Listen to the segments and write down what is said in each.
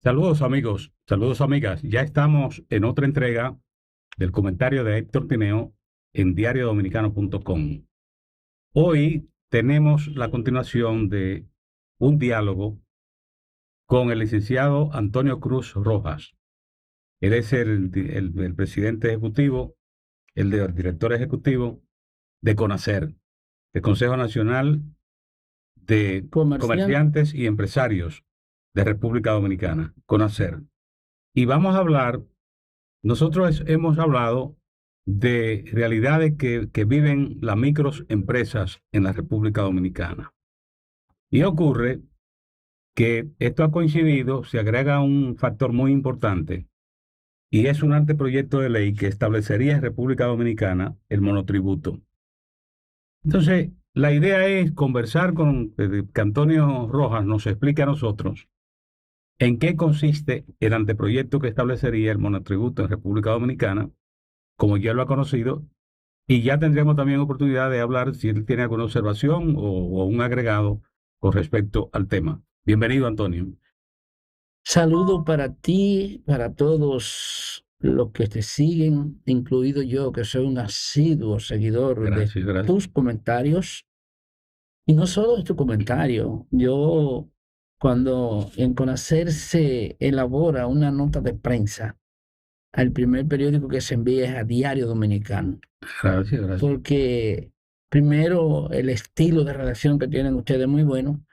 Saludos amigos, saludos amigas. Ya estamos en otra entrega del comentario de Héctor Tineo en diariodominicano.com. Hoy tenemos la continuación de un diálogo con el licenciado Antonio Cruz Rojas. Él es el presidente ejecutivo, el director ejecutivo de CONACER, el Consejo Nacional de Comercial. Comerciantes y Empresarios de República Dominicana, CONACER. Y vamos a hablar. Nosotros hemos hablado de realidades que viven las microempresas en la República Dominicana. Y ocurre que esto ha coincidido, se agrega un factor muy importante, y es un anteproyecto de ley que establecería en República Dominicana el monotributo. Entonces, la idea es conversar con que Antonio Rojas nos explique a nosotros en qué consiste el anteproyecto que establecería el monotributo en República Dominicana, como ya lo ha conocido, y ya tendremos también oportunidad de hablar si él tiene alguna observación o un agregado con respecto al tema. Bienvenido, Antonio. Saludo para ti, para todos los que te siguen, incluido yo, que soy un asiduo seguidor de Gracias, gracias. tus comentarios. Y no solo de tu comentario, yo cuando en Conacer se elabora una nota de prensa, al primer periódico que se envía es a Diario Dominicano, Gracias, gracias. porque primero el estilo de redacción que tienen ustedes es muy bueno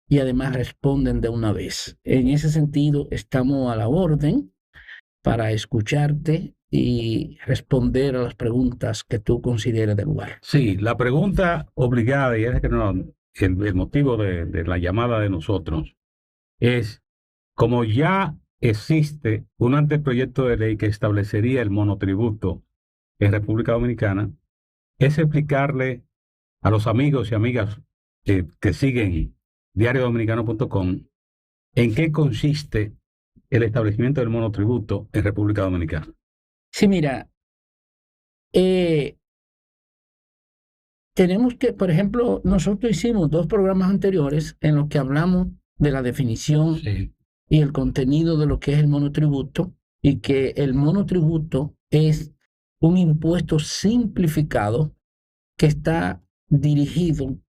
y además responden de una vez. En ese sentido, estamos a la orden para escucharte y responder a las preguntas que tú consideres de lugar. Sí, la pregunta obligada, y es que el motivo de la llamada de nosotros, es, como ya existe un anteproyecto de ley que establecería el monotributo en República Dominicana, es explicarle a los amigos y amigas que siguen diariodominicano.com en qué consiste el establecimiento del monotributo en República Dominicana. Sí, mira, tenemos que, por ejemplo, nosotros hicimos 2 programas anteriores en los que hablamos de la definición Sí, y el contenido de lo que es el monotributo, y que el monotributo es un impuesto simplificado que está dirigido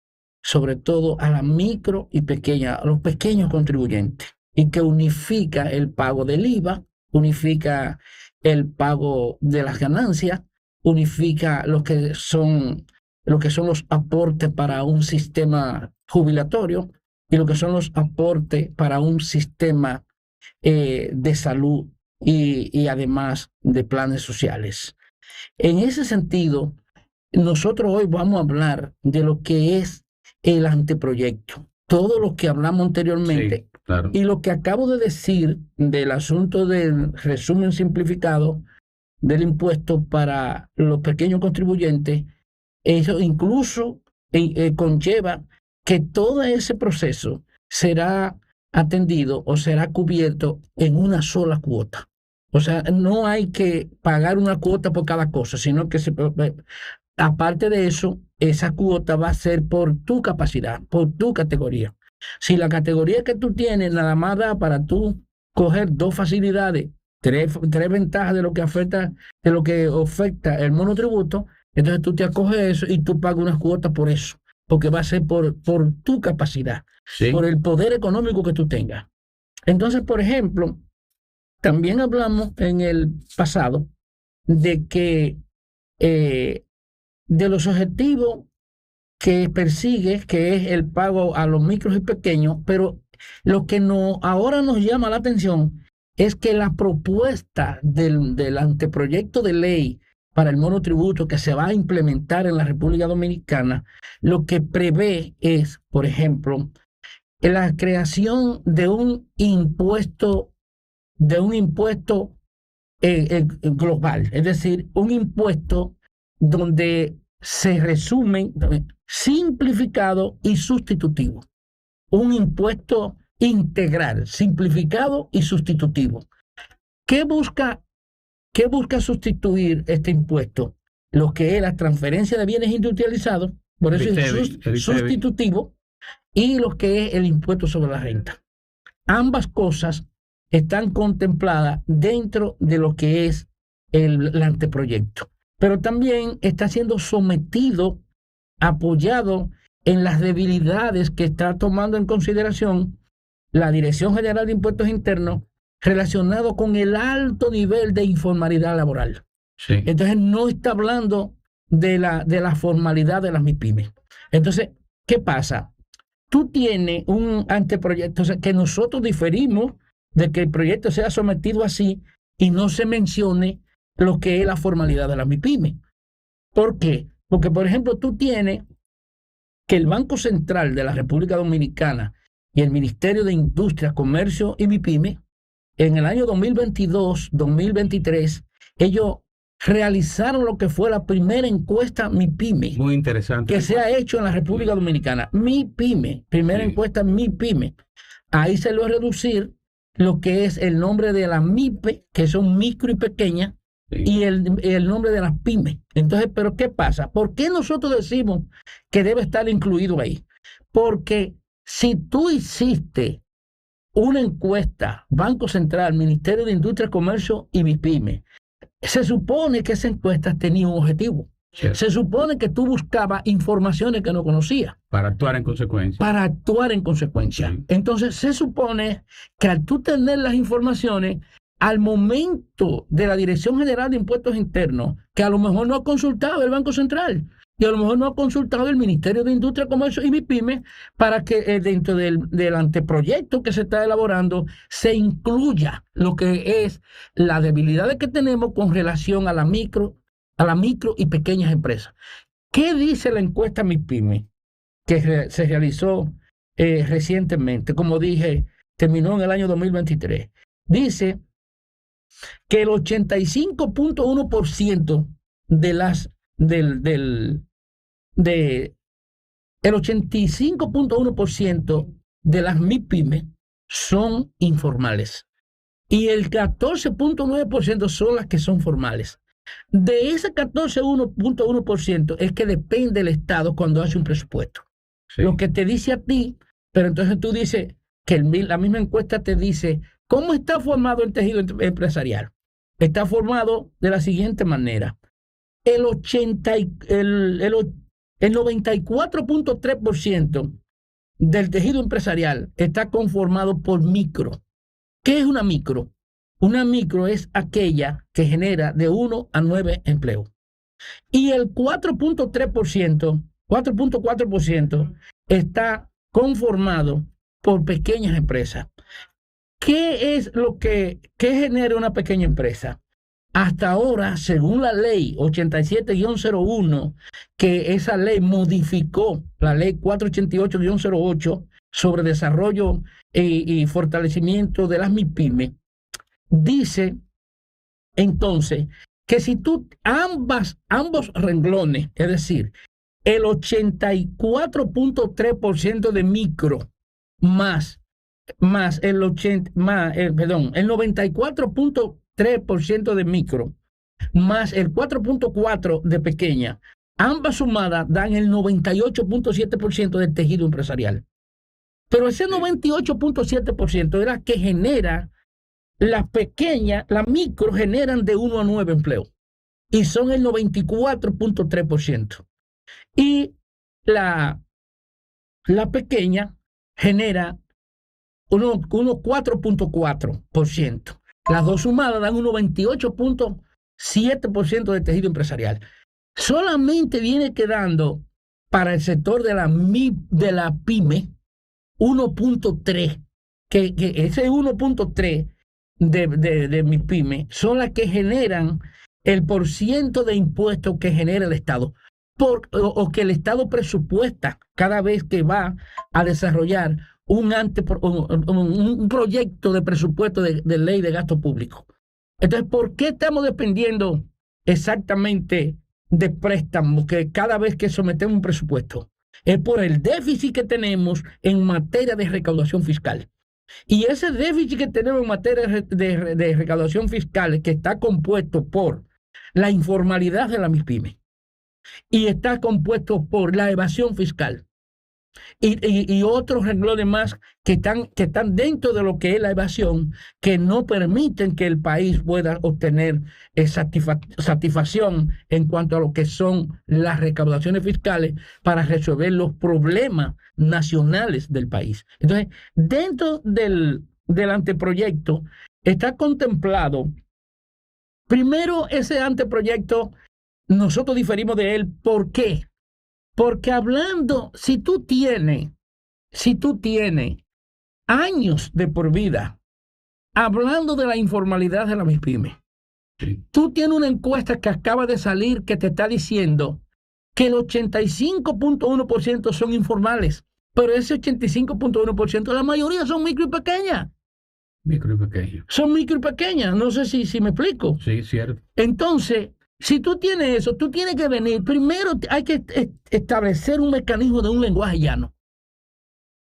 sobre todo a la micro y pequeña, a los pequeños contribuyentes, y que unifica el pago del IVA, unifica el pago de las ganancias, unifica lo que son los aportes para un sistema jubilatorio y lo que son los aportes para un sistema de salud y además de planes sociales. En ese sentido, nosotros hoy vamos a hablar de lo que es el anteproyecto, todo lo que hablamos anteriormente, sí, claro. y lo que acabo de decir del asunto del resumen simplificado del impuesto para los pequeños contribuyentes. Eso incluso conlleva que todo ese proceso será atendido o será cubierto en una sola cuota. O sea, no hay que pagar una cuota por cada cosa, sino que aparte de eso, esa cuota va a ser por tu capacidad, por tu categoría. Si la categoría que tú tienes nada más da para tú coger 2 facilidades, tres ventajas de lo que oferta el monotributo, entonces tú te acoges a eso y tú pagas unas cuotas por eso, porque va a ser por tu capacidad, Sí, por el poder económico que tú tengas. Entonces, por ejemplo, también hablamos en el pasado de que de los objetivos que persigue, que es el pago a los micros y pequeños, pero lo que ahora nos llama la atención es que la propuesta del anteproyecto de ley para el monotributo que se va a implementar en la República Dominicana, lo que prevé es, por ejemplo, la creación de un impuesto global, es decir, un impuesto donde se resumen simplificado y sustitutivo. Un impuesto integral, simplificado y sustitutivo. ¿Qué busca sustituir este impuesto? Lo que es la transferencia de bienes industrializados, por eso es sustitutivo, y lo que es el impuesto sobre la renta. Ambas cosas están contempladas dentro de lo que es el anteproyecto. Pero también está siendo sometido, apoyado en las debilidades que está tomando en consideración la Dirección General de Impuestos Internos relacionado con el alto nivel de informalidad laboral. Sí. Entonces no está hablando de la formalidad de las MIPYMES. Entonces, ¿qué pasa? Tú tienes un anteproyecto, o sea, que nosotros diferimos de que el proyecto sea sometido así y no se mencione lo que es la formalidad de las MIPYMES. ¿Por qué? Porque, por ejemplo, tú tienes que el Banco Central de la República Dominicana y el Ministerio de Industria, Comercio y MIPYME, en el año 2022-2023, ellos realizaron lo que fue la primera encuesta MIPYME. Muy interesante. Que se ha hecho en la República Dominicana. MIPYME, primera encuesta MIPYME. Ahí se lo reducir lo que es el nombre de la MIPE, que son micro y pequeñas, y el nombre de las pymes. Entonces, ¿pero qué pasa? ¿Por qué nosotros decimos que debe estar incluido ahí? Porque si tú hiciste una encuesta, Banco Central, Ministerio de Industria, Comercio y MIPYME, se supone que esa encuesta tenía un objetivo. Cierto. Se supone que tú buscabas informaciones que no conocías. Para actuar en consecuencia. Para actuar en consecuencia. Sí. Entonces, se supone que al tú tener las informaciones, al momento de la Dirección General de Impuestos Internos, que a lo mejor no ha consultado el Banco Central, y a lo mejor no ha consultado el Ministerio de Industria, Comercio y MIPYME, para que dentro del anteproyecto que se está elaborando se incluya lo que es la debilidad que tenemos con relación a la micro y pequeñas empresas. ¿Qué dice la encuesta MIPYME que se realizó recientemente? Como dije, terminó en el año 2023. Dice que el 85.1% de las el 85.1% de las MIPYME son informales y el 14.9% son las que son formales. De ese 14.1% es que depende el Estado cuando hace un presupuesto. Sí. Lo que te dice a ti, pero entonces tú dices que la misma encuesta te dice cómo está formado el tejido empresarial. Está formado de la siguiente manera. El 94.3% del tejido empresarial está conformado por micro. ¿Qué es una micro? Una micro es aquella que genera de 1 a 9 empleos. Y el 4.4% está conformado por pequeñas empresas. ¿Qué es lo que genera una pequeña empresa? Hasta ahora, según la ley 87-01, que esa ley modificó la ley 488-08 sobre desarrollo y fortalecimiento de las MIPYME, dice entonces que si tú ambos renglones, es decir, el 84.3% de micro más el 94.3% de micro más el 4.4% de pequeña, ambas sumadas dan el 98.7% del tejido empresarial. Pero ese 98.7% era que genera las pequeñas, las micro generan de 1 a 9 empleos y son el 94.3%. Y la pequeña genera unos 4.4%. Las dos sumadas dan un 98.7% del tejido empresarial. Solamente viene quedando para el sector de la pyme 1.3, que ese 1.3 de MIPYME son las que generan el % de impuestos que genera el Estado o que el Estado presupuesta cada vez que va a desarrollar un proyecto de presupuesto de ley de gasto público. Entonces, ¿por qué estamos dependiendo exactamente de préstamos que cada vez que sometemos un presupuesto? Es por el déficit que tenemos en materia de recaudación fiscal. Y ese déficit que tenemos en materia de recaudación fiscal, que está compuesto por la informalidad de la MIPYME y está compuesto por la evasión fiscal y otros renglones más que están dentro de lo que es la evasión, que no permiten que el país pueda obtener satisfacción en cuanto a lo que son las recaudaciones fiscales para resolver los problemas nacionales del país. Entonces, dentro del anteproyecto está contemplado, primero, ese anteproyecto, nosotros diferimos de él. ¿Por qué? Porque hablando, si tú tienes años de por vida hablando de la informalidad de la MIPYME, Sí. tú tienes una encuesta que acaba de salir que te está diciendo que el 85.1% son informales, pero ese 85.1%, la mayoría son micro y pequeñas. Micro y pequeño. Son micro y pequeñas, no sé si me explico. Sí, cierto. Entonces, si tú tienes eso, tú tienes que venir, primero hay que establecer un mecanismo de un lenguaje llano.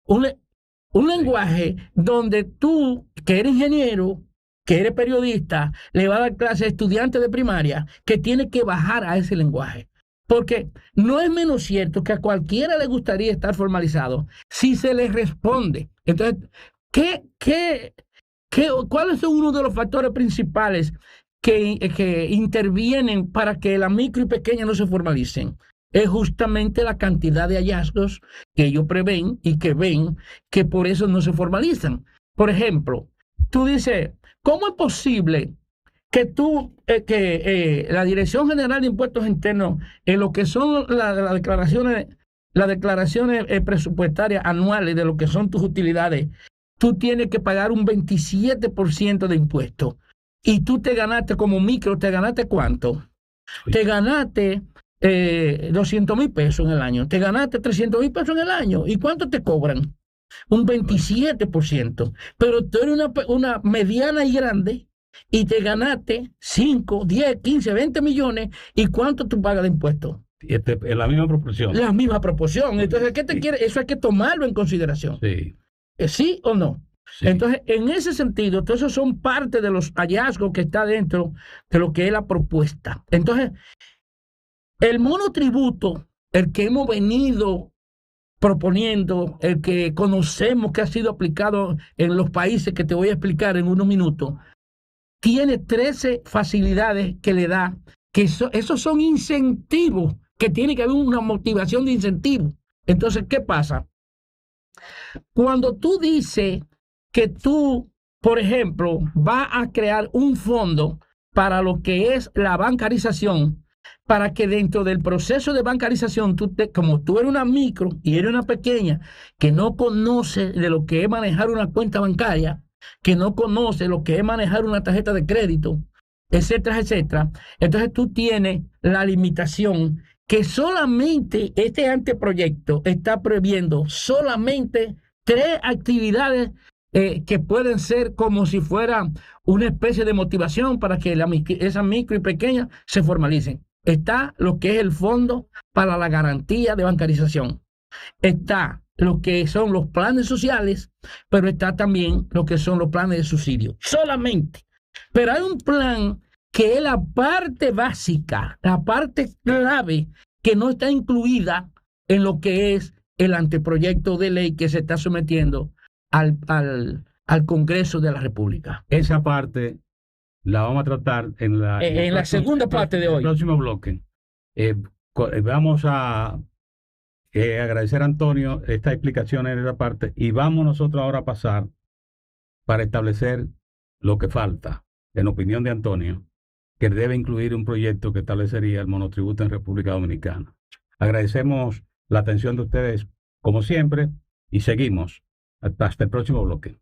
Un lenguaje donde tú, que eres ingeniero, que eres periodista, le vas a dar clase a estudiantes de primaria, que tiene que bajar a ese lenguaje. Porque no es menos cierto que a cualquiera le gustaría estar formalizado si se le responde. Entonces, ¿cuáles son uno de los factores principales que intervienen para que la micro y pequeña no se formalicen? Es justamente la cantidad de hallazgos que ellos prevén y que ven que por eso no se formalizan. Por ejemplo, tú dices, ¿cómo es posible que la Dirección General de Impuestos Internos, en lo que son las declaraciones presupuestarias anuales de lo que son tus utilidades, tú tienes que pagar un 27% de impuestos? Y tú te ganaste como micro, ¿te ganaste cuánto? Sí. Te ganaste 200,000 pesos en el año, te ganaste 300,000 pesos en el año. ¿Y cuánto te cobran? Un 27%. Pero tú eres una mediana y grande y te ganaste 5, 10, 15, 20 millones. ¿Y cuánto tú pagas de impuestos? En la misma proporción. La misma proporción. Entonces, ¿qué te quiere? Eso hay que tomarlo en consideración. Sí. ¿Sí o no? Sí. Entonces, en ese sentido, todos esos son parte de los hallazgos que está dentro de lo que es la propuesta. Entonces, el monotributo, el que hemos venido proponiendo, el que conocemos que ha sido aplicado en los países que te voy a explicar en unos minutos, tiene 13 facilidades que le da, que esos son incentivos, que tiene que haber una motivación de incentivo. Entonces, ¿qué pasa? Cuando tú dices que tú, por ejemplo, vas a crear un fondo para lo que es la bancarización, para que dentro del proceso de bancarización, como tú eres una micro y eres una pequeña que no conoce de lo que es manejar una cuenta bancaria, que no conoce lo que es manejar una tarjeta de crédito, etcétera, etcétera, entonces tú tienes la limitación que solamente este anteproyecto está previendo solamente 3 actividades que pueden ser como si fuera una especie de motivación para que esas micro y pequeñas se formalicen. Está lo que es el Fondo para la Garantía de Bancarización. Está lo que son los planes sociales, pero está también lo que son los planes de subsidio. Solamente. Pero hay un plan que es la parte básica, la parte clave que no está incluida en lo que es el anteproyecto de ley que se está sometiendo al Congreso de la República. Esa parte la vamos a tratar en la segunda parte de hoy. En el próximo bloque. Vamos a agradecer a Antonio esta explicación en esa parte y vamos nosotros ahora a pasar para establecer lo que falta, en opinión de Antonio, que debe incluir un proyecto que establecería el monotributo en República Dominicana. Agradecemos la atención de ustedes como siempre y seguimos hasta el próximo bloque.